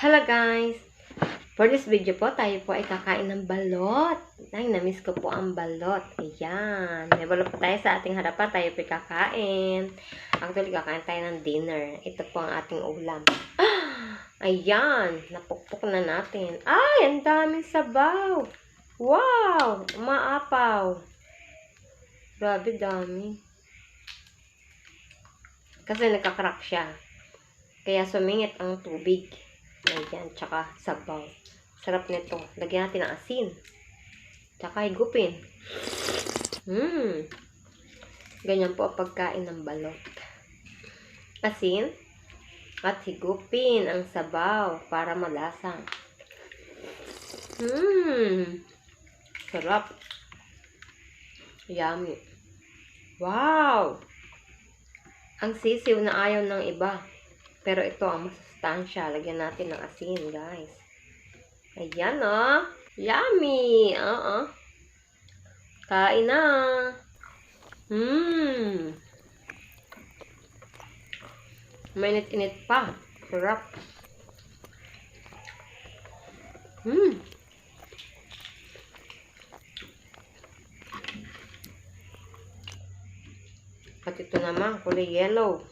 Hello guys! For this video po, tayo po ay kakain ng balot. Ay, namiss ko po ang balot. Ayan. May balot po tayo sa ating harapan. Tayo po ay kakain. Actually, kakain tayo ng dinner. Ito po ang ating ulam. Ayan. Napukpok na natin. Ay, ang daming sabaw. Wow! Umaapaw. Grabe dami. Kasi nagkakrak siya. Kaya sumingit ang tubig. Ayan, tsaka sabaw. Sarap nito. Lagyan natin ng asin. Tsaka higupin. Ganyan po ang pagkain ng balot. Asin at higupin ang sabaw para malasa. Sarap. Yummy. Wow! Ang sisiw na ayaw ng iba. Pero ito ang masustansya. Lagyan natin ng asin, guys. Ayan, oh. Yummy! Kain na. Mainit-init pa. Sarap. At ito naman, kulay yellow.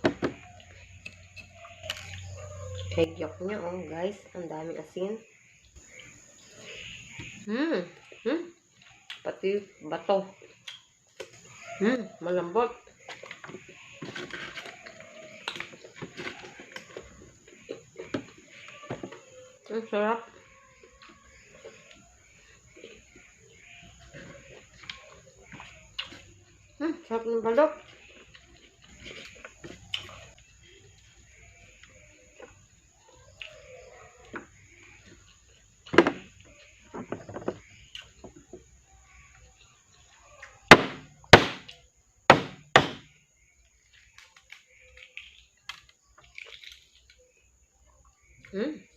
Egg yolk niya, oh guys. Ang daming asin. Pati bato. Malambot. Ang sarap. Sarap ng balot.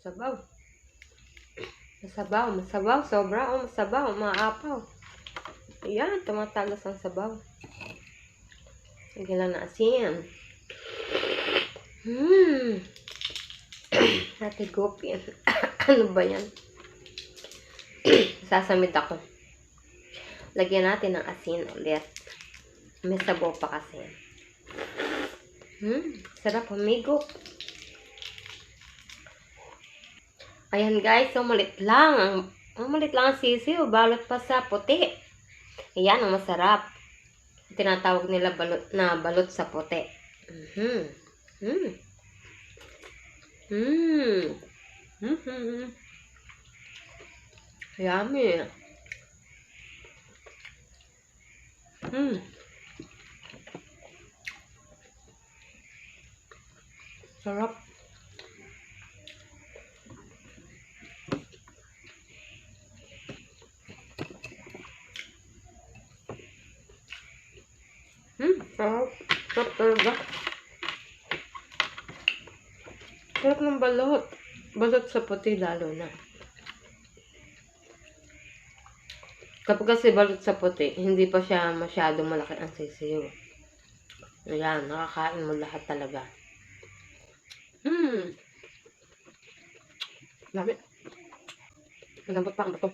Sabaw. Masabaw. Sobra. Masabaw. Maapaw. Ayan, tumatagas ang sabaw. Lagyan lang na asin. Natigopin. Ano ba yan? Sasamid ako. Lagyan natin ng asin ulit. May sabaw pa kasi. Sarap amigo. Ayan guys, so malit lang. Ang malit lang ang sisiw. Balot pa sa puti. Ayan, ang masarap. Tinatawag nila balot na balot sa puti. Yummy. Sarap. Sarap. Sarap talaga. Sarap ng balot. Balot sa puti lalo na. Kapag kasi balot sa puti, hindi pa siya masyadong malaki ang sisiyo. Ayan, nakakain mo lahat talaga. Dami. Malambot pa ang bato.